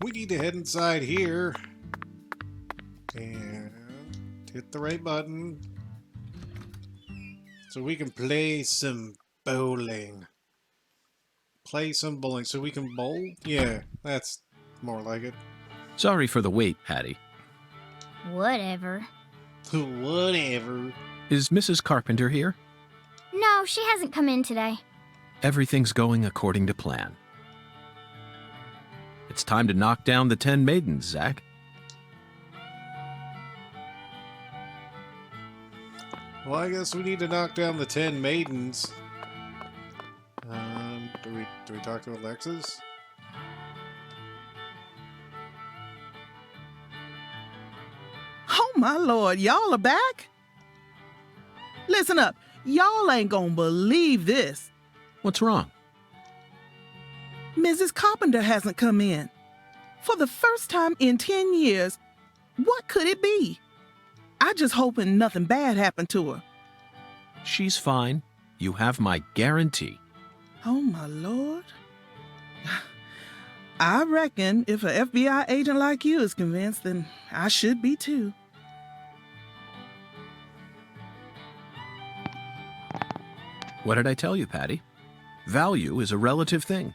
we need to head inside here and hit the right button so we can play some bowling. Play some bowling so we can bowl? Yeah, that's more like it. Sorry for the wait, Patty. Whatever. Whatever. Is Mrs. Carpenter here? No, she hasn't come in today. Everything's going according to plan. It's time to knock down the 10 maidens, Zach. Well, I guess we need to knock down the 10 maidens. Do we talk to Alexis? Oh my lord, y'all are back? Listen up, y'all ain't gonna believe this. What's wrong? Mrs. Carpenter hasn't come in. For the first time in 10 years, what could it be? I just hoping nothing bad happened to her. She's fine. You have my guarantee. Oh my lord. I reckon if an FBI agent like you is convinced, then I should be too. What did I tell you, Patty? Value is a relative thing.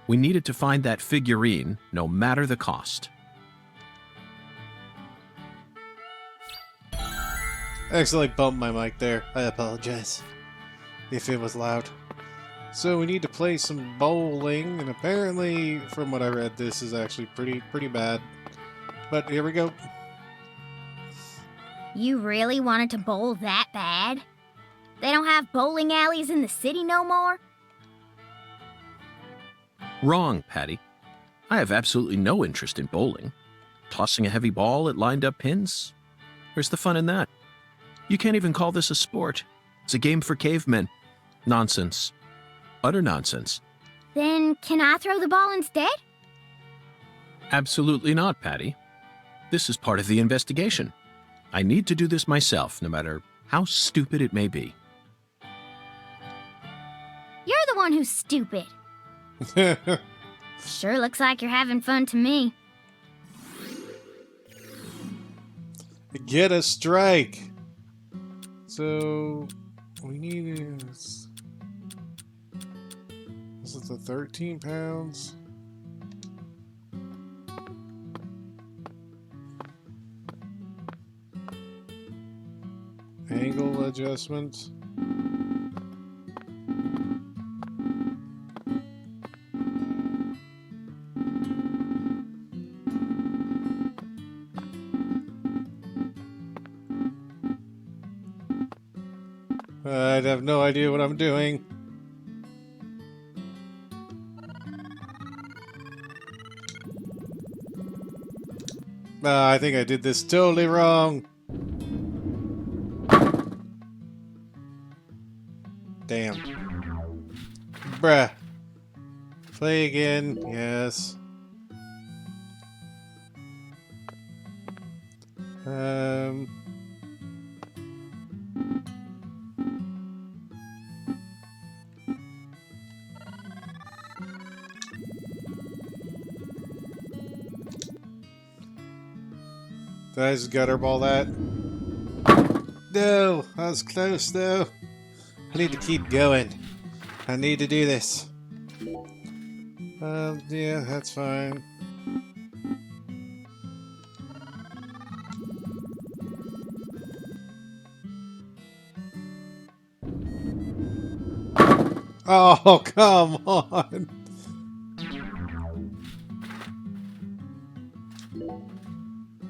We needed to find that figurine, no matter the cost. I accidentally bumped my mic there. I apologize if it was loud. So we need to play some bowling, and apparently, from what I read, this is actually pretty bad. But here we go. You really wanted to bowl that bad? They don't have bowling alleys in the city no more? Wrong, Patty. I have absolutely no interest in bowling. Tossing a heavy ball at lined-up pins? Where's the fun in that? You can't even call this a sport. It's a game for cavemen. Nonsense. Utter nonsense. Then can I throw the ball instead? Absolutely not, Patty. This is part of the investigation. I need to do this myself, no matter how stupid it may be. You're the one who's stupid. Sure looks like you're having fun to me. Get a strike. So we need this. Is it the 13 pounds? Angle adjustment. I have no idea what I'm doing. I think I did this totally wrong. Damn. Bruh. Play again. Yes. Did I just gutter ball that? No! I was close though. I need to keep going. I need to do this. Yeah, that's fine. Oh, come on!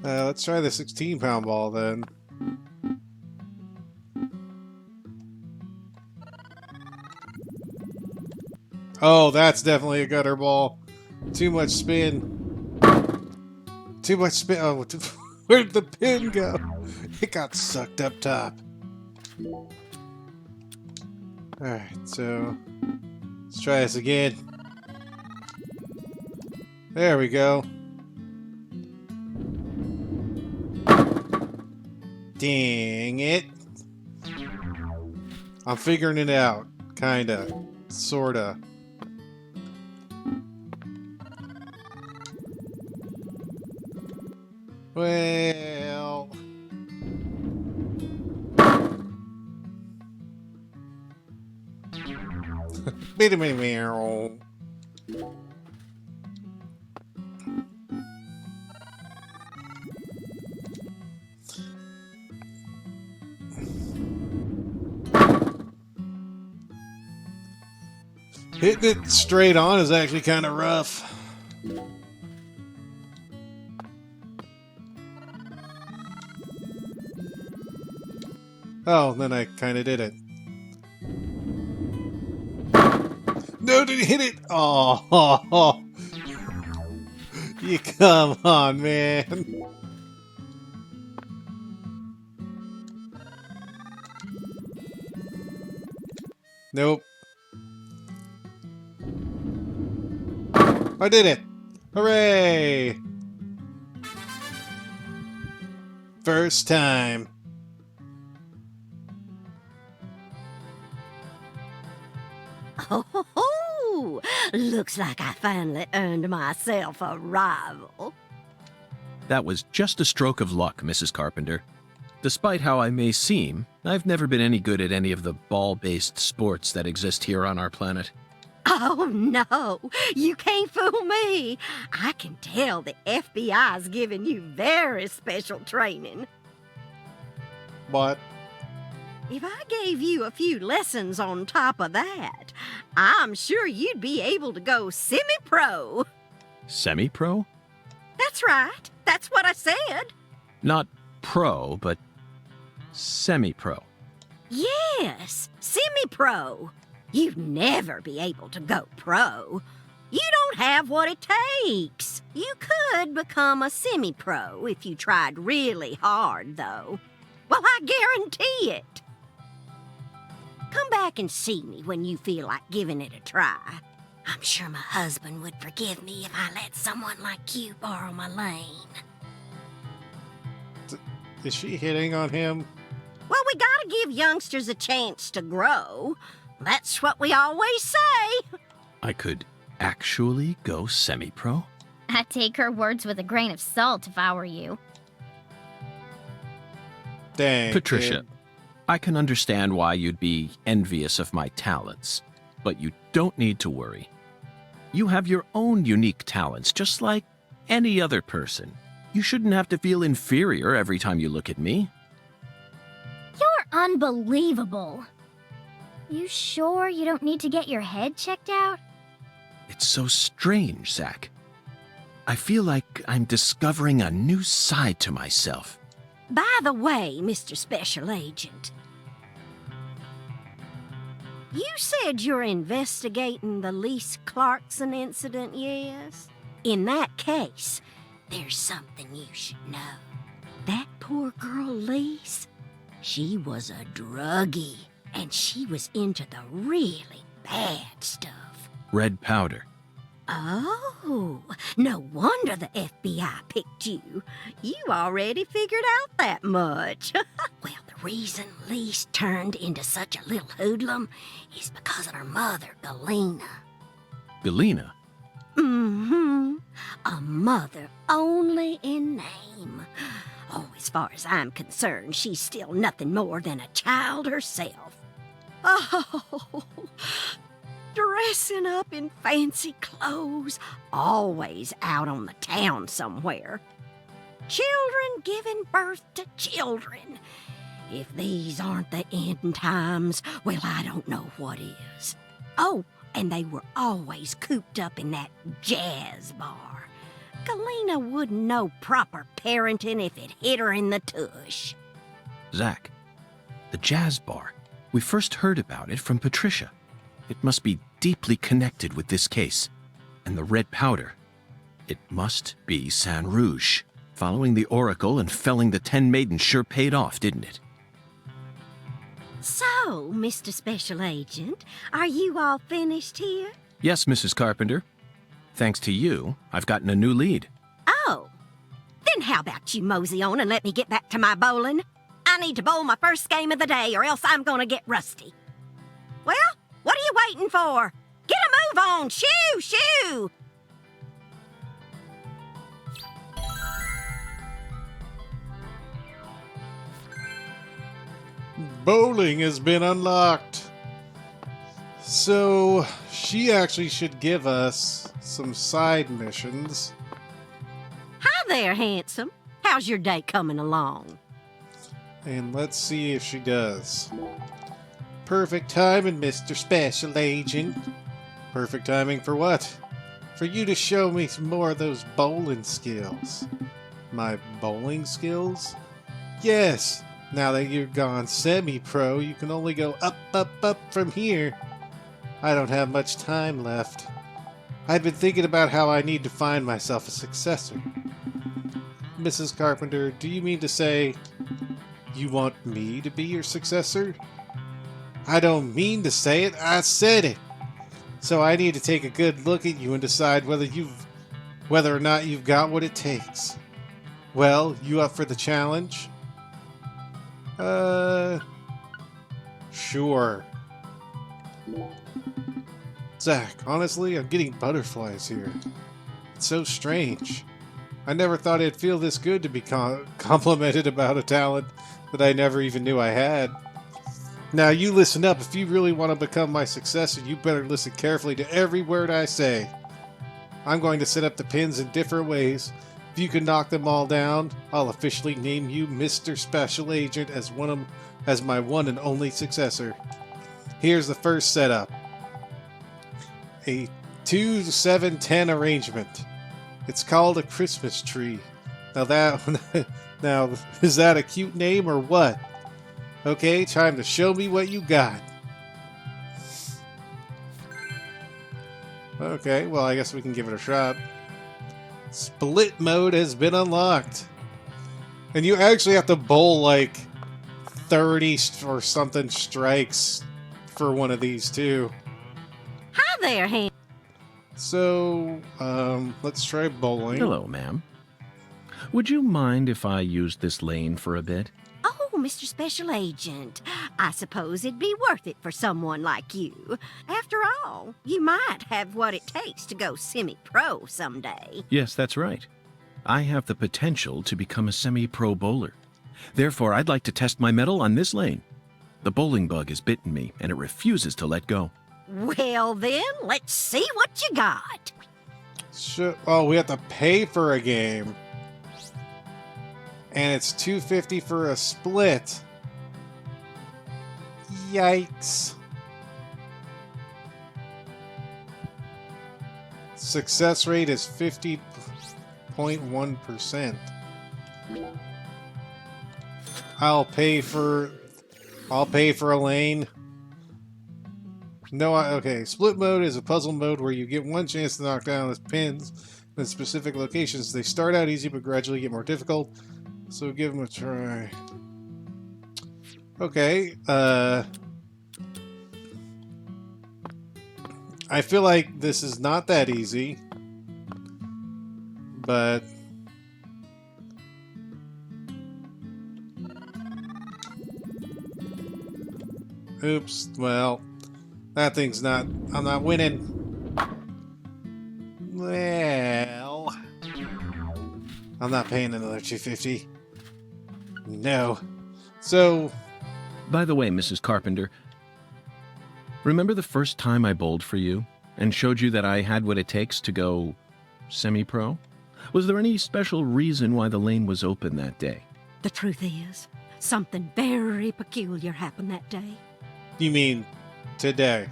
Let's try the 16-pound ball then. Oh, that's definitely a gutter ball. Too much spin. Too much spin. Oh, where'd the pin go? It got sucked up top. Alright, so let's try this again. There we go. Dang it. I'm figuring it out. Kinda. Sorta. Well... Bitty bitty meow. Hitting it straight on is actually kind of rough. Oh, then I kind of did it. No, did you hit it? Oh, you come on, man. Nope. I did it! Hooray! First time. Oh, looks like I finally earned myself a rival. That was just a stroke of luck, Mrs. Carpenter. Despite how I may seem, I've never been any good at any of the ball-based sports that exist here on our planet. Oh, no, you can't fool me. I can tell the FBI's giving you very special training. What? If I gave you a few lessons on top of that, I'm sure you'd be able to go semi-pro. Semi-pro? That's right. That's what I said. Not pro, but semi-pro. Yes, semi-pro. You'd never be able to go pro. You don't have what it takes. You could become a semi-pro if you tried really hard, though. Well, I guarantee it. Come back and see me when you feel like giving it a try. I'm sure my husband would forgive me if I let someone like you borrow my lane. Is she hitting on him? Well, we gotta give youngsters a chance to grow. That's what we always say. I could actually go semi-pro? I'd take her words with a grain of salt if I were you. Dang. Patricia, kid. I can understand why you'd be envious of my talents, but you don't need to worry. You have your own unique talents, just like any other person. You shouldn't have to feel inferior every time you look at me. You're unbelievable. You sure you don't need to get your head checked out? It's so strange, Zach. I feel like I'm discovering a new side to myself. By the way, Mr. Special Agent, you said you're investigating the Lise Clarkson incident, yes? In that case, there's something you should know. That poor girl, Lise, she was a druggie, and she was into the really bad stuff. Red powder. Oh, no wonder the FBI picked you. You already figured out that much. Well, the reason Lise turned into such a little hoodlum is because of her mother, Galena. Galena? Mm-hmm. A mother only in name. Oh, as far as I'm concerned, she's still nothing more than a child herself. Oh, dressing up in fancy clothes, always out on the town somewhere. Children giving birth to children. If these aren't the end times, well, I don't know what is. Oh, and they were always cooped up in that jazz bar. Galena wouldn't know proper parenting if it hit her in the tush. Zach, the jazz bar. We first heard about it from Patricia. It must be deeply connected with this case. And the red powder. It must be San Rouge. Following the Oracle and felling the 10 maidens sure paid off, didn't it? So, Mr. Special Agent, are you all finished here? Yes, Mrs. Carpenter. Thanks to you, I've gotten a new lead. Oh, then how about you mosey on and let me get back to my bowling? I need to bowl my first game of the day or else I'm gonna get rusty. Well, what are you waiting for? Get a move on! Shoo! Shoo! Bowling has been unlocked. So, she actually should give us some side missions. Hi there, handsome. How's your day coming along? And let's see if she does. Perfect timing, Mr. Special Agent. Perfect timing for what? For you to show me some more of those bowling skills. My bowling skills? Yes! Now that you've gone semi-pro, you can only go up, up, up from here. I don't have much time left. I've been thinking about how I need to find myself a successor. Mrs. Carpenter, do you mean to say you want me to be your successor? I don't mean to say it, I said it. So I need to take a good look at you and decide whether or not you've got what it takes. Well, you up for the challenge? Sure. Zach, honestly, I'm getting butterflies here. It's so strange. I never thought I'd feel this good to be complimented about a talent that I never even knew I had. Now you listen up. If you really want to become my successor, you better listen carefully to every word I say. I'm going to set up the pins in different ways. If you can knock them all down, I'll officially name you Mr. Special Agent as my one and only successor. Here's the first setup. A 2-7-10 arrangement. It's called a Christmas tree. Now is that a cute name or what? Okay, time to show me what you got. Okay, well I guess we can give it a shot. Split mode has been unlocked. And you actually have to bowl like 30 or something strikes for one of these too. Hi there, handsome. So, let's try bowling. Hello, ma'am. Would you mind if I used this lane for a bit? Oh, Mr. Special Agent, I suppose it'd be worth it for someone like you. After all, you might have what it takes to go semi-pro someday. Yes, that's right. I have the potential to become a semi-pro bowler. Therefore, I'd like to test my mettle on this lane. The bowling bug has bitten me, and it refuses to let go. Well then, let's see what you got. Sure. Oh, we have to pay for a game. And it's $2.50 for a split. Yikes. Success rate is 50.1%. I'll pay for a lane. No, okay. Split mode is a puzzle mode where you get one chance to knock down the pins in specific locations. They start out easy but gradually get more difficult. So give them a try. Okay, I feel like this is not that easy, but oops, well, that thing's not, I'm not winning. Well, I'm not paying another $2.50. No. So... By the way, Mrs. Carpenter, remember the first time I bowled for you and showed you that I had what it takes to go semi-pro? Was there any special reason why the lane was open that day? The truth is, something very peculiar happened that day. You mean today?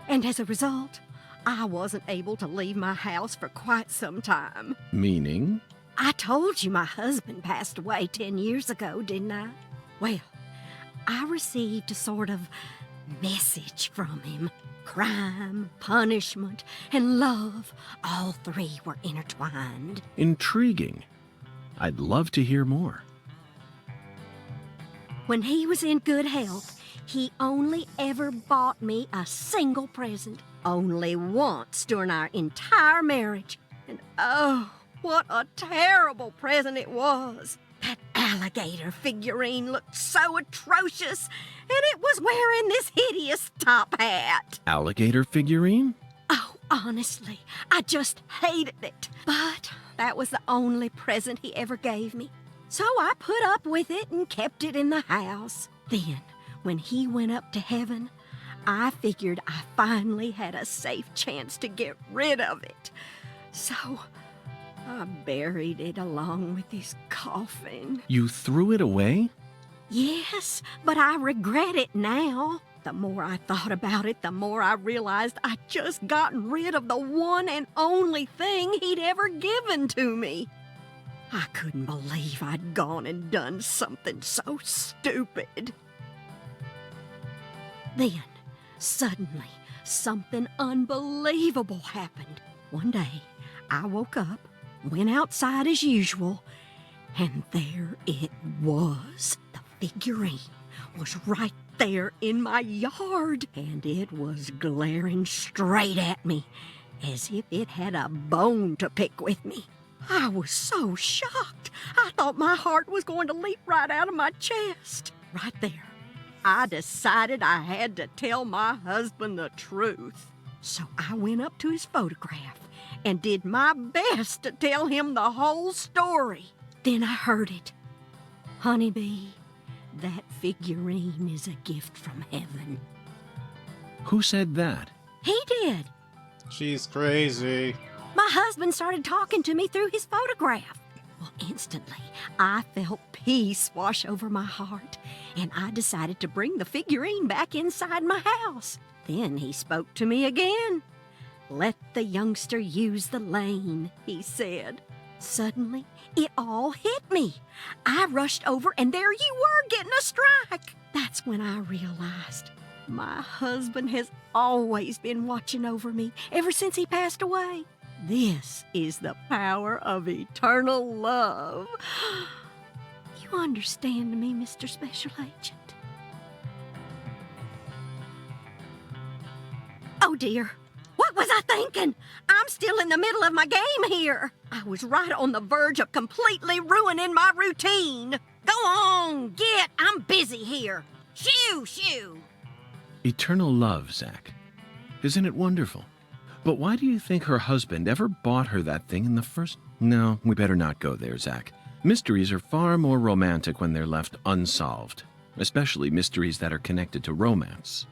And as a result, I wasn't able to leave my house for quite some time. Meaning? I told you my husband passed away 10 years ago, didn't I? Well, I received a sort of message from him. Crime, punishment, and love, all three were intertwined. Intriguing. I'd love to hear more. When he was in good health, he only ever bought me a single present. Only once during our entire marriage. And oh, what a terrible present it was. That alligator figurine looked so atrocious, and it was wearing this hideous top hat. Alligator figurine? Oh, honestly, I just hated it. But that was the only present he ever gave me. So I put up with it and kept it in the house. Then, when he went up to heaven, I figured I finally had a safe chance to get rid of it. So I buried it along with his coffin. You threw it away? Yes, but I regret it now. The more I thought about it, the more I realized I'd just gotten rid of the one and only thing he'd ever given to me. I couldn't believe I'd gone and done something so stupid. Then, suddenly, something unbelievable happened. One day, I woke up, went outside as usual, and there it was. The figurine was right there in my yard, and it was glaring straight at me, as if it had a bone to pick with me. I was so shocked, I thought my heart was going to leap right out of my chest. Right there, I decided I had to tell my husband the truth. So I went up to his photograph and did my best to tell him the whole story. Then I heard it. Honeybee, that figurine is a gift from heaven. Who said that? He did. She's crazy. My husband started talking to me through his photograph. Well, instantly, I felt peace wash over my heart, and I decided to bring the figurine back inside my house. Then he spoke to me again. "Let the youngster use the lane," he said. Suddenly, it all hit me. I rushed over, and there you were, getting a strike. That's when I realized my husband has always been watching over me ever since he passed away. This is the power of eternal love. You understand me, Mr. Special Agent? Oh, dear. What was I thinking? I'm still in the middle of my game here. I was right on the verge of completely ruining my routine. Go on, I'm busy here. Shoo, shoo. Eternal love, Zach. Isn't it wonderful? But why do you think her husband ever bought her that thing in the first... No, we better not go there, Zach. Mysteries are far more romantic when they're left unsolved, especially mysteries that are connected to romance.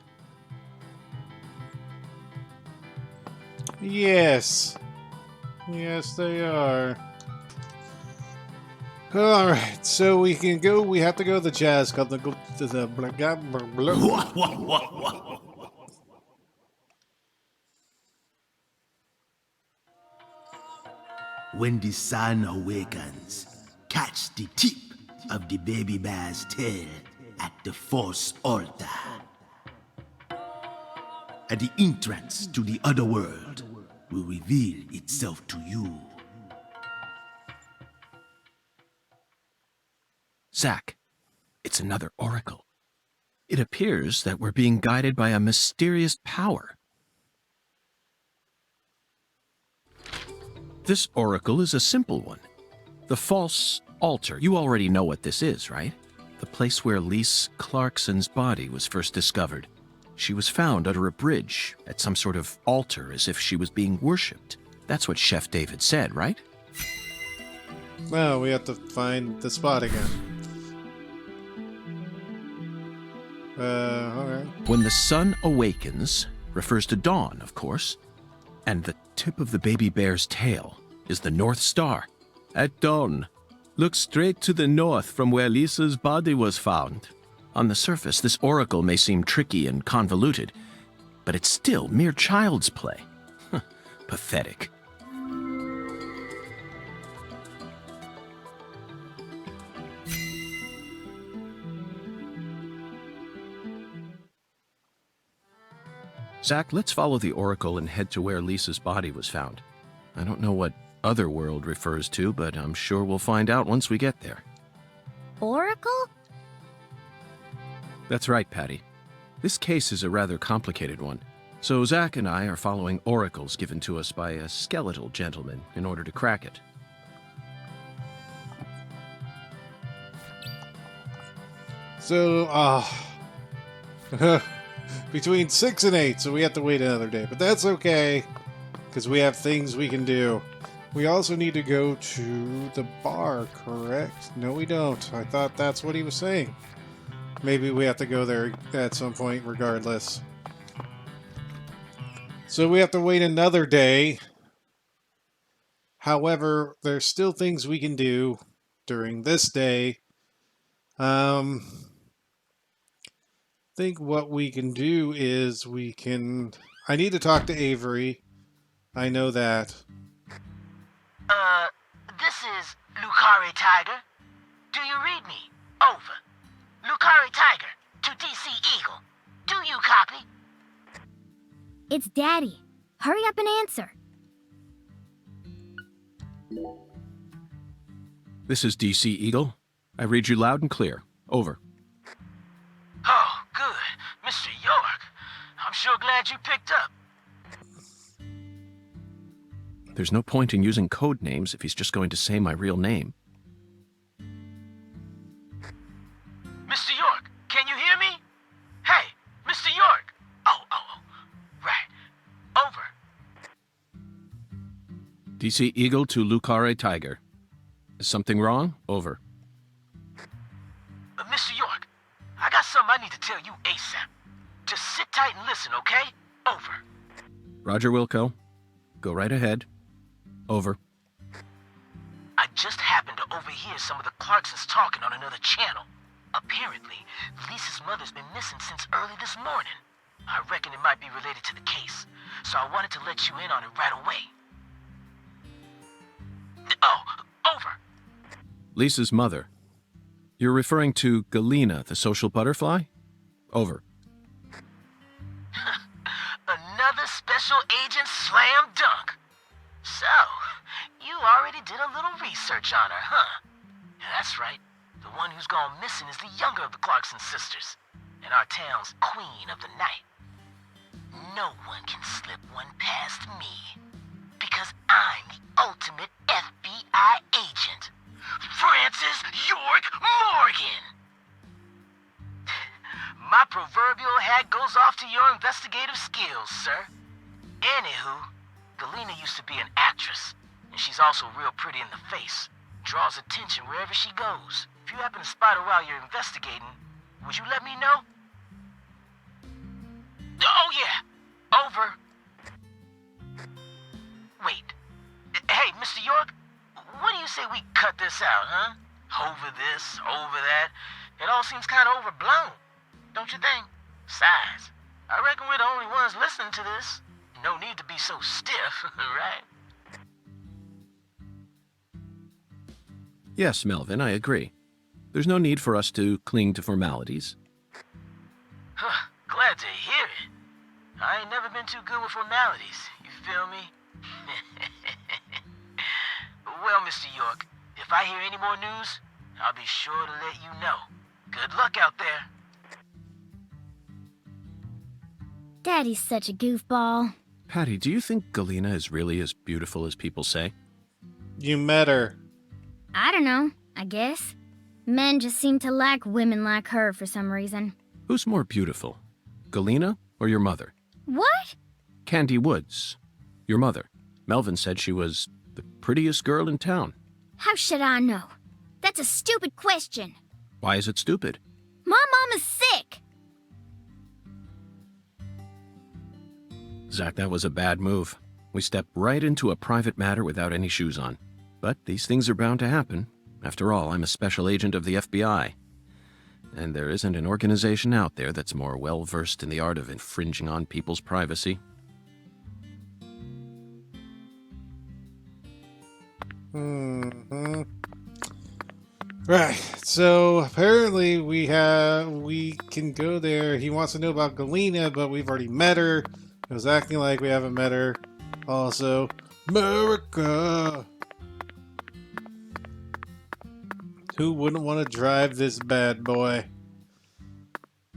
Yes. Yes, they are. Alright, so we can go. We have to go to the jazz club. Go to the When the sun awakens, catch the tip of the baby bear's tail at the Force altar. And the entrance to the other world will reveal itself to you. Zach, it's another oracle. It appears that we're being guided by a mysterious power. This oracle is a simple one. The false altar. You already know what this is, right? The place where Lise Clarkson's body was first discovered. She was found under a bridge at some sort of altar as if she was being worshipped. That's what Chef David said, right? Well, we have to find the spot again. Alright. When the sun awakens refers to dawn, of course. And the tip of the baby bear's tail is the North Star. At dawn, look straight to the north from where Lisa's body was found. On the surface, this oracle may seem tricky and convoluted, but it's still mere child's play. Pathetic. Zach, let's follow the oracle and head to where Lisa's body was found. I don't know what other world refers to, but I'm sure we'll find out once we get there. Oracle? That's right, Patty. This case is a rather complicated one, so Zach and I are following oracles given to us by a skeletal gentleman in order to crack it. So, between 6 and 8, so we have to wait another day. But that's okay, because we have things we can do. We also need to go to the bar, correct? No, we don't. I thought that's what he was saying. maybe we have to go there at some point regardless. So we have to wait another day. However, there's still things we can do during this day. I think what we can do is I need to talk to Avery. I know that. This is Lucari Tiger. Do you read me? Over. Lucari Tiger to DC Eagle. Do you copy? It's Daddy. Hurry up and answer. This is DC Eagle. I read you loud and clear. Over. Oh, good. Mr. York. I'm sure glad you picked up. There's no point in using code names if he's just going to say my real name. Mr. York, can you hear me? Hey, Mr. York. Oh, right. Over. DC Eagle to Lucare Tiger. Is something wrong? Over. Mr. York, I got something I need to tell you ASAP. Just sit tight and listen, okay? Over. Roger, Wilco. Go right ahead. Over. I just happened to overhear some of the Clarksons talking on another channel. Apparently, Lisa's mother's been missing since early this morning. I reckon it might be related to the case, so I wanted to let you in on it right away. Oh, over. Lisa's mother. You're referring to Galena, the social butterfly? Over. Another special agent slam dunk. So, you already did a little research on her, huh? That's right. The one who's gone missing is the younger of the Clarkson sisters, and our town's queen of the night. No one can slip one past me, because I'm the ultimate FBI agent, Francis York Morgan. My proverbial hat goes off to your investigative skills, sir. Anywho, Galena used to be an actress, and she's also real pretty in the face. Draws attention wherever she goes. If you happen to spot her while you're investigating, would you let me know? Oh, yeah. Over. Wait. Hey, Mr. York, what do you say we cut this out, huh? Over this, over that. It all seems kind of overblown, don't you think? Besides, I reckon we're the only ones listening to this. No need to be so stiff, right? Yes, Melvin, I agree. There's no need for us to cling to formalities. Glad to hear it. I ain't never been too good with formalities, you feel me? Well, Mr. York, if I hear any more news, I'll be sure to let you know. Good luck out there. Daddy's such a goofball. Patty, do you think Galena is really as beautiful as people say? You met her. I don't know, I guess. Men just seem to like women like her for some reason. Who's more beautiful, Galena or your mother? What? Candy Woods, your mother. Melvin said she was the prettiest girl in town. How should I know? That's a stupid question. Why is it stupid? My mom is sick. Zach, that was a bad move. We stepped right into a private matter without any shoes on. But these things are bound to happen. After all, I'm a special agent of the FBI. And there isn't an organization out there that's more well-versed in the art of infringing on people's privacy. Right, so apparently we can go there. He wants to know about Galena, but we've already met her. It was acting like we haven't met her. Also, America! Who wouldn't want to drive this bad boy?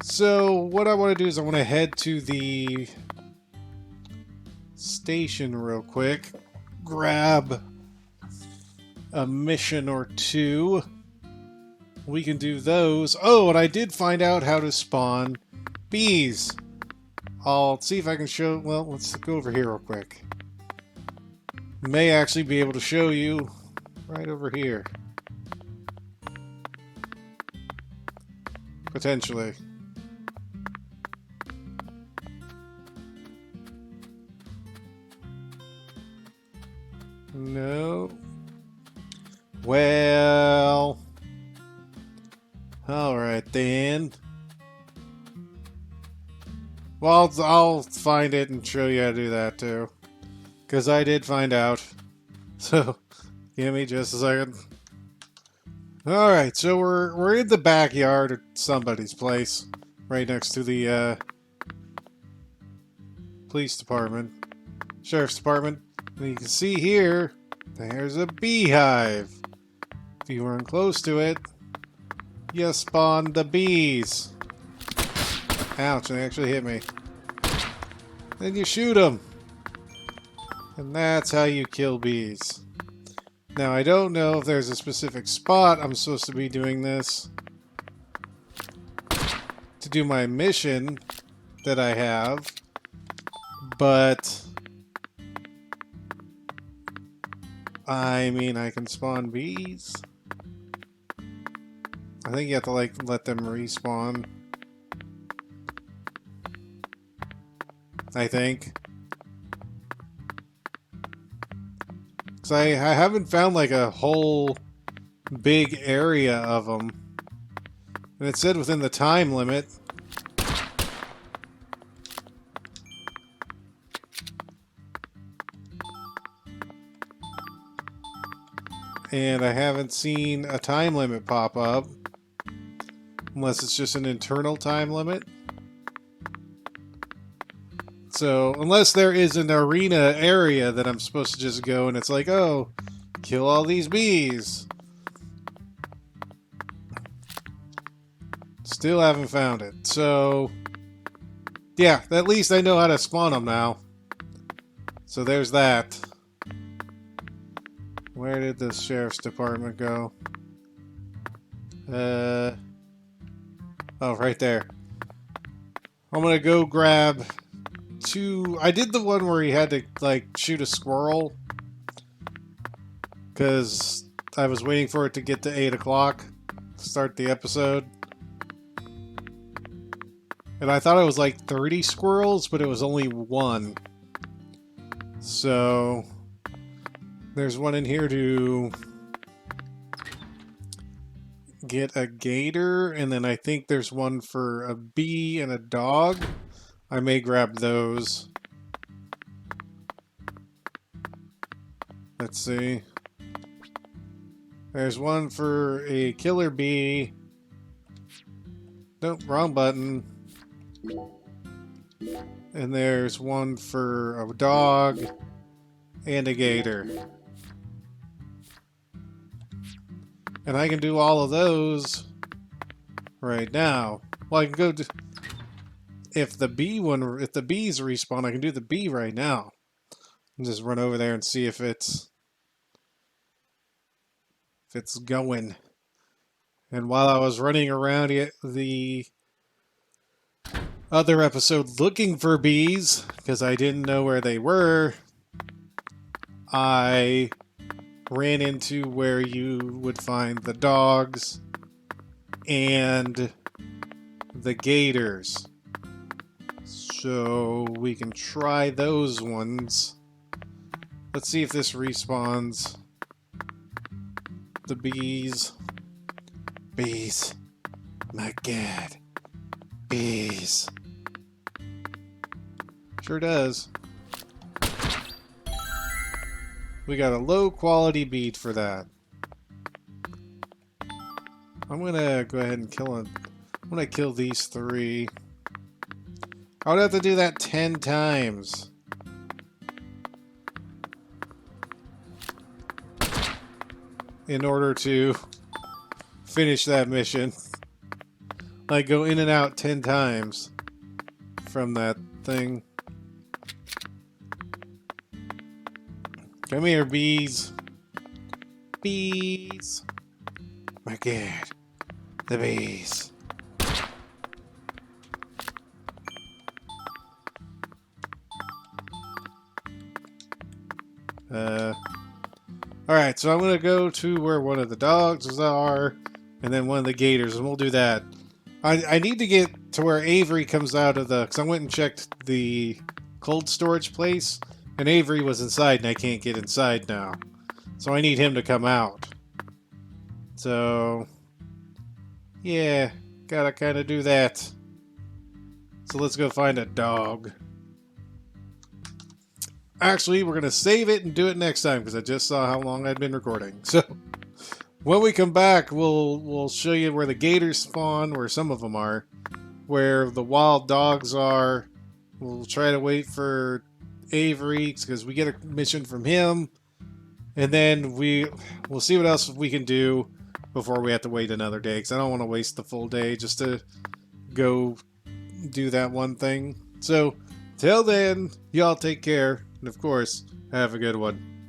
So, what I want to do is I want to head to the station real quick. Grab a mission or two. We can do those. Oh, and I did find out how to spawn bees. I'll see if I can show... Well, let's go over here real quick. May actually be able to show you right over here. Potentially. No. Well. Alright then. Well, I'll find it and show you how to do that too. Because I did find out. So, give me just a second. Alright, so we're in the backyard at somebody's place. Right next to the police department. Sheriff's department. And you can see here, there's a beehive. If you weren't close to it, you spawned the bees. Ouch, they actually hit me. Then you shoot them. And that's how you kill bees. Now, I don't know if there's a specific spot I'm supposed to be doing this to do my mission that I have, but I mean, I can spawn bees. I think you have to, like, let them respawn. I think. Because I haven't found, like, a whole big area of them. And it said within the time limit. And I haven't seen a time limit pop up. Unless it's just an internal time limit. So, unless there is an arena area that I'm supposed to just go and it's like, oh, kill all these bees. Still haven't found it. So, yeah, at least I know how to spawn them now. So there's that. Where did the sheriff's department go? Oh, right there. I'm gonna go grab two... I did the one where he had to, like, shoot a squirrel. Because I was waiting for it to get to 8 o'clock to start the episode. And I thought it was like 30 squirrels, but it was only one. So... there's one in here to get a gator, and then I think there's one for a bee and a dog. I may grab those. Let's see. There's one for a killer bee. Nope, wrong button. And there's one for a dog and a gator. And I can do all of those right now. Well, I can go to... if the bees respawn, I can do the bee right now. And just run over there and see if it's going. And while I was running around the other episode looking for bees, because I didn't know where they were, I ran into where you would find the dogs and the gators. So we can try those ones. Let's see if this respawns. The bees. Bees. My God. Bees. Sure does. We got a low quality bead for that. I'm gonna go ahead and kill it. I'm gonna kill these 3. I would have to do that 10 times. In order to finish that mission. Like, go in and out 10 times from that thing. Come here, bees. Bees. My God. The bees. Alright, so I'm gonna go to where one of the dogs are, and then one of the gators, and we'll do that. I need to get to where Avery comes out of the... Because I went and checked the cold storage place, and Avery was inside, and I can't get inside now. So I need him to come out. So... yeah, gotta kind of do that. So let's go find a dog. Actually, we're going to save it and do it next time, because I just saw how long I'd been recording. So... when we come back, we'll show you where the gators spawn, where some of them are, where the wild dogs are. We'll try to wait for Avery, because we get a mission from him. And then we'll see what else we can do before we have to wait another day, because I don't want to waste the full day just to go do that one thing. So, till then, y'all take care, and of course, have a good one.